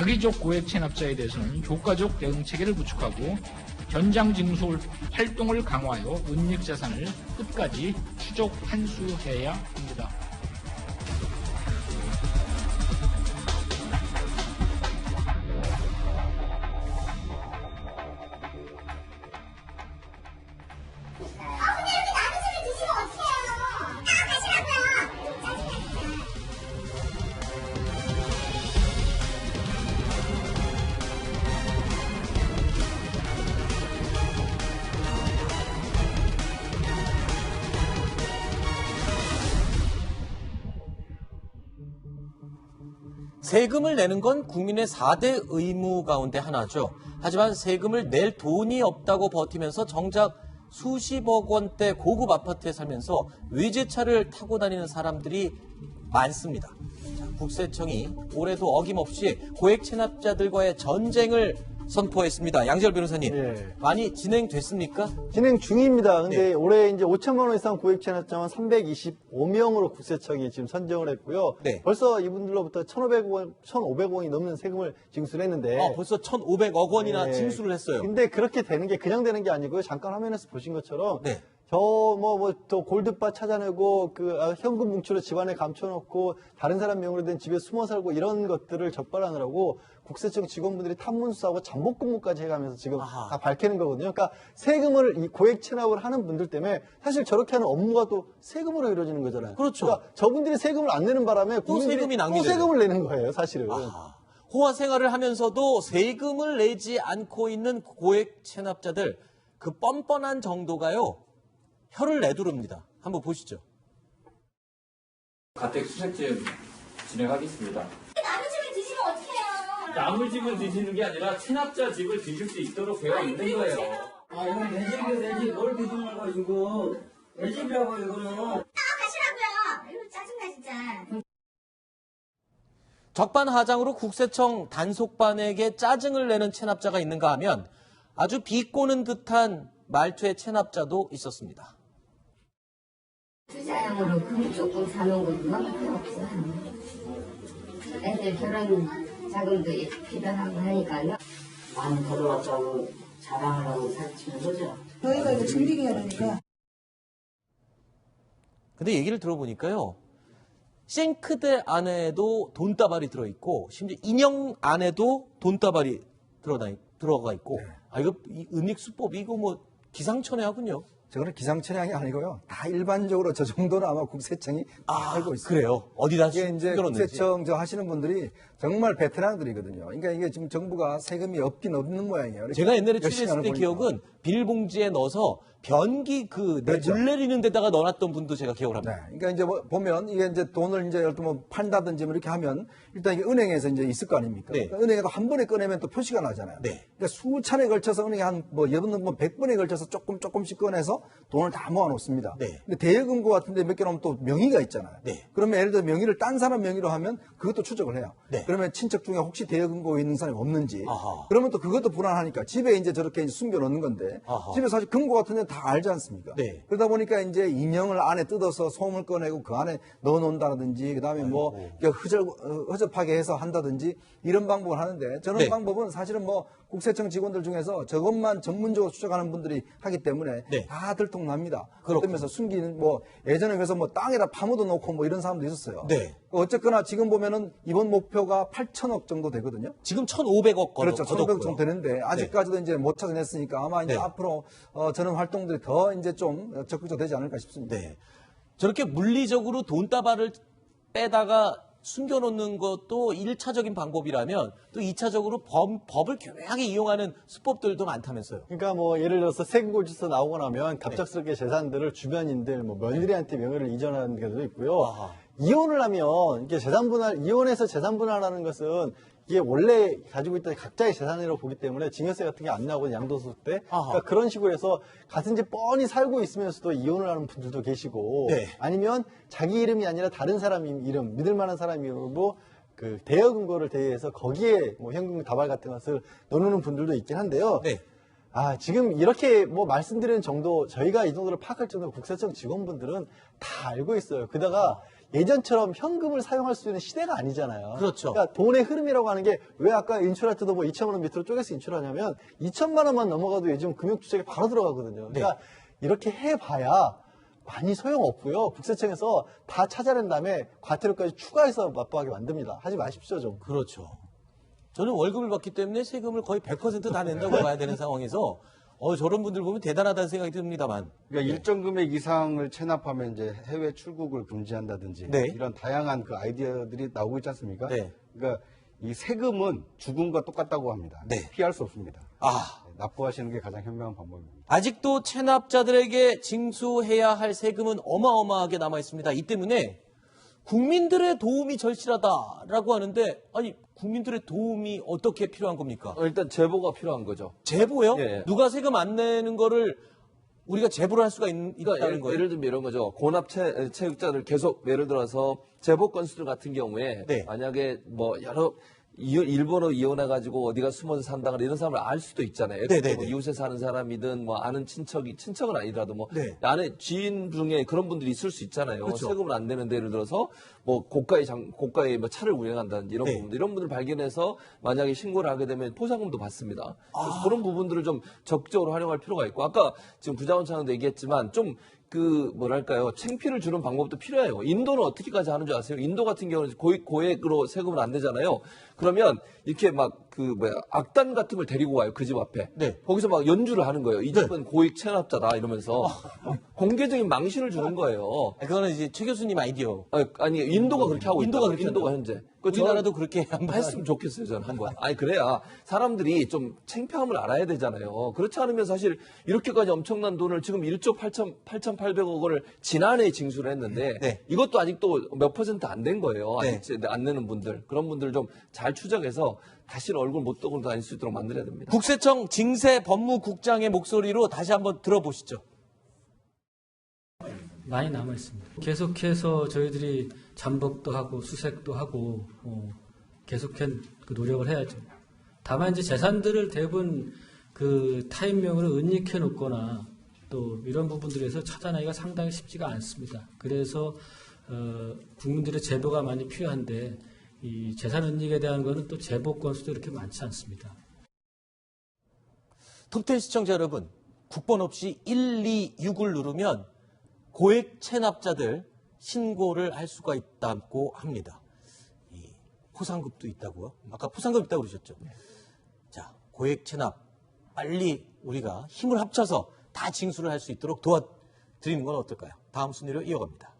악의적 고액 체납자에 대해서는 교과적 대응 체계를 구축하고 현장 징수 활동을 강화하여 은닉 자산을 끝까지 추적 환수해야 합니다. 세금을 내는 건 국민의 4대 의무 가운데 하나죠. 하지만 세금을 낼 돈이 없다고 버티면서 정작 수십억 원대 고급 아파트에 살면서 외제차를 타고 다니는 사람들이 많습니다. 자, 국세청이 올해도 어김없이 고액 체납자들과의 전쟁을 선포했습니다. 양지열 변호사님, 예. 많이 진행됐습니까? 진행 중입니다. 근데 네. 올해 이제 5천만 원 이상 고액 체납자만 325명으로 국세청이 지금 선정을 했고요. 네. 벌써 이분들로부터 1,500억 원이 넘는 세금을 징수했는데. 벌써 1,500억 원이나 네. 징수를 했어요. 근데 그렇게 되는 게 그냥 되는 게 아니고요. 잠깐 화면에서 보신 것처럼. 네. 또 골드바 찾아내고 현금 뭉치로 집안에 감춰놓고 다른 사람 명의로 된 집에 숨어 살고 이런 것들을 적발하느라고 국세청 직원분들이 탐문수사하고 잠복 근무까지 해가면서 지금 다 밝히는 거거든요. 그러니까 세금을 이 고액 체납을 하는 분들 때문에 사실 저렇게 하는 업무가 또 세금으로 이루어지는 거잖아요. 그렇죠. 그러니까 저분들이 세금을 안 내는 바람에 국민들이 세금이 또 낭비돼요. 세금을 내는 거예요, 사실은. 호화 생활을 하면서도 세금을 내지 않고 있는 고액 체납자들, 그 뻔뻔한 정도가요, 혀를 내두릅니다. 한번 보시죠. 가택 수색제 진행하겠습니다. 남의 집을 드시면 어떡해요? 남의 집을 드시는 게 아니라 체납자 집을 드실 수 있도록 되어 있는 거예요. 아, 이건 내 집이고 내 집, 뭘 뒤집는 것이고, 내 집이라고, 이거는. 가시라고요. 이거 짜증나 진짜. 적반하장으로 국세청 단속반에게 짜증을 내는 체납자가 있는가 하면 아주 비꼬는 듯한 말투의 체납자도 있었습니다. 투자용으로 금 조금 사놓은 것도 너무 필요 없어. 애들 결혼 자금도 필요하고 하니까요. 많이 벌어왔자고 자랑하려고 살찌는 거죠. 저희가 이거 준비해야 되니까. 근데 얘기를 들어보니까요, 싱크대 안에도 돈다발이 들어있고 심지어 인형 안에도 돈다발이 들어가 있고 이거 은닉 수법 이거 뭐 기상천외하군요. 저거는 기상천외한 아니고요. 다 일반적으로 저 정도는 아마 국세청이 다 알고 있어요. 그래요? 어디다 이게 이제 숨겨놓는지. 국세청 저 하시는 분들이 정말 베테랑들이거든요. 그러니까 이게 지금 정부가 세금이 없긴 없는 모양이에요. 제가 옛날에 열심히 취재했을 때 하는 기억은 비닐봉지에 넣어서 변기 그렇죠. 물 내리는 데다가 넣어놨던 분도 제가 기억을 합니다. 네. 그러니까 이제 뭐 보면 이게 이제 돈을 이제 예를 들면 뭐 판다든지 뭐 이렇게 하면 일단 이게 은행에서 이제 있을 거 아닙니까? 네. 그러니까 은행에도 한 번에 꺼내면 또 표시가 나잖아요. 네. 그러니까 수차례 걸쳐서 은행에 뭐 예를 들면 뭐 100번에 걸쳐서 조금씩 꺼내서 돈을 다 모아놓습니다. 네. 근데 대여금고 같은데 몇 개 넣으면 또 명의가 있잖아요. 네. 그러면 예를 들어 명의를 딴 사람 명의로 하면 그것도 추적을 해요. 네. 그러면 친척 중에 혹시 대여금고에 있는 사람이 없는지. 아하. 그러면 또 그것도 불안하니까 집에 이제 저렇게 이제 숨겨놓는 건데 아하. 집에 사실 금고 같은 데는 다 알지 않습니까? 네. 그러다 보니까 이제 인형을 안에 뜯어서 솜을 꺼내고 그 안에 넣어놓는다든지 그다음에 뭐 허접하게 해서 한다든지 이런 방법을 하는데 저런 네. 방법은 사실은 뭐 국세청 직원들 중에서 저것만 전문적으로 추적하는 분들이 하기 때문에 네. 다 들통납니다. 그렇군요. 그러면서 숨기는 뭐 예전에 그래서 뭐 땅에다 파묻어 놓고 뭐 이런 사람도 있었어요. 네. 어쨌거나 지금 보면은 이번 목표가 8천억 정도 되거든요. 지금 1,500억 그렇죠. 1,500억 정도 되는데 아직까지도 이제 못 찾아냈으니까 아마 이제 네. 앞으로 저런 활동들이 더 이제 좀 적극적으로 되지 않을까 싶습니다. 네. 저렇게 물리적으로 돈다발을 빼다가 숨겨놓는 것도 1차적인 방법이라면 또 2차적으로 법을 교묘하게 이용하는 수법들도 많다면서요. 그러니까 뭐 예를 들어서 세금고지서 나오고 나면 갑작스럽게 재산들을 주변인들, 뭐 며느리한테 명의를 이전하는 경우도 있고요. 아하. 이혼을 하면 이게 이혼해서 재산 분할하는 것은 이게 원래 가지고 있던 각자의 재산이라고 보기 때문에 증여세 같은 게 안 나오고 양도소 때 그러니까 그런 식으로 해서 같은 집 뻔히 살고 있으면서도 이혼을 하는 분들도 계시고 네. 아니면 자기 이름이 아니라 다른 사람 이름 믿을 만한 사람 이름으로 그 대여금고를 대여해서 거기에 뭐 현금 다발 같은 것을 넣어놓는 분들도 있긴 한데요. 네. 지금 이렇게 뭐 말씀드리는 정도, 저희가 이 정도를 파악할 정도로 국세청 직원분들은 다 알고 있어요. 게다가 예전처럼 현금을 사용할 수 있는 시대가 아니잖아요. 그렇죠. 그러니까 돈의 흐름이라고 하는 게 왜 아까 인출할 때도 뭐 2천만 원 밑으로 쪼개서 인출하냐면 2천만 원만 넘어가도 요즘 금융주책에 바로 들어가거든요. 그러니까 이렇게 해봐야 많이 소용없고요. 국세청에서 다 찾아낸 다음에 과태료까지 추가해서 맞부하게 만듭니다. 하지 마십시오 좀. 그렇죠. 저는 월급을 받기 때문에 세금을 거의 100%다 낸다고 봐야 되는 상황에서 저런 분들 보면 대단하다는 생각이 듭니다만. 그러니까 일정 금액 이상을 체납하면 이제 해외 출국을 금지한다든지 네. 이런 다양한 그 아이디어들이 나오고 있지 않습니까? 네. 그러니까 이 세금은 죽음과 똑같다고 합니다. 네. 피할 수 없습니다. 아, 납부하시는 게 가장 현명한 방법입니다. 아직도 체납자들에게 징수해야 할 세금은 어마어마하게 남아 있습니다. 이 때문에 국민들의 도움이 절실하다라고 하는데, 아니 국민들의 도움이 어떻게 필요한 겁니까? 일단 제보가 필요한 거죠. 제보요? 예. 누가 세금 안 내는 거를 우리가 제보를 할 수가 있다는 그러니까 거예요? 예를 들면 이런 거죠. 고납 체육자들 계속 예를 들어서 제보 건수들 같은 경우에 네. 만약에 뭐 여러 일본어 이혼해가지고 어디가 숨어서 산다거나 이런 사람을 알 수도 있잖아요. 네네네. 뭐 이웃에 사는 사람이든 뭐 아는 친척은 아니더라도 뭐 네. 아내 지인 중에 그런 분들이 있을 수 있잖아요. 그렇죠. 세금을 안 내는데 예를 들어서 뭐 고가의 뭐 차를 운행한다든지 이런 네. 부분들 이런 분들 발견해서 만약에 신고를 하게 되면 포상금도 받습니다. 그래서 그런 부분들을 좀 적극적으로 활용할 필요가 있고 아까 지금 부장원 차장도 얘기했지만 좀 뭐랄까요, 창피를 주는 방법도 필요해요. 인도는 어떻게까지 하는 줄 아세요? 인도 같은 경우는 고액으로 세금을 안 내잖아요. 그러면 이렇게 악단 같은 걸 데리고 와요, 그 집 앞에. 네. 거기서 막 연주를 하는 거예요. 이 집은 고액 체납자다, 이러면서. 공개적인 망신을 주는 거예요. 그거는 이제 최 교수님 아이디어. 아니, 인도가 그렇게 하고 인도가 있다. 그렇게 인도가 한다. 현재. 우리나라도 그렇게 한번 했으면 좋겠어요, 저는 한번. 아니, 그래야 사람들이 좀 창피함을 알아야 되잖아요. 그렇지 않으면 사실 이렇게까지 엄청난 돈을 지금 1조 8,800억 원을 지난해에 징수를 했는데 네. 이것도 아직도 몇 % 안 된 거예요. 네. 아직 안 내는 분들. 그런 분들 좀 잘 추적해서 다시는 얼굴 못 떠고 다닐 수 있도록 만들어야 됩니다. 국세청 징세 법무국장의 목소리로 다시 한번 들어보시죠. 많이 남아 있습니다. 계속해서 저희들이 잠복도 하고 수색도 하고 계속한 그 노력을 해야죠. 다만 이제 재산들을 대부분 그 타인명으로 은닉해 놓거나 또 이런 부분들에서 찾아내기가 상당히 쉽지가 않습니다. 그래서 국민들의 제보가 많이 필요한데 이 재산 은닉에 대한 거는 또 제보 건수도 이렇게 많지 않습니다. 톱10 시청자 여러분, 국번 없이 126을 누르면 고액 체납자들 신고를 할 수가 있다고 합니다. 이 포상금도 있다고요? 아까 포상금 있다고 그러셨죠? 자, 고액 체납 빨리 우리가 힘을 합쳐서 다 징수를 할 수 있도록 도와드리는 건 어떨까요? 다음 순위로 이어갑니다.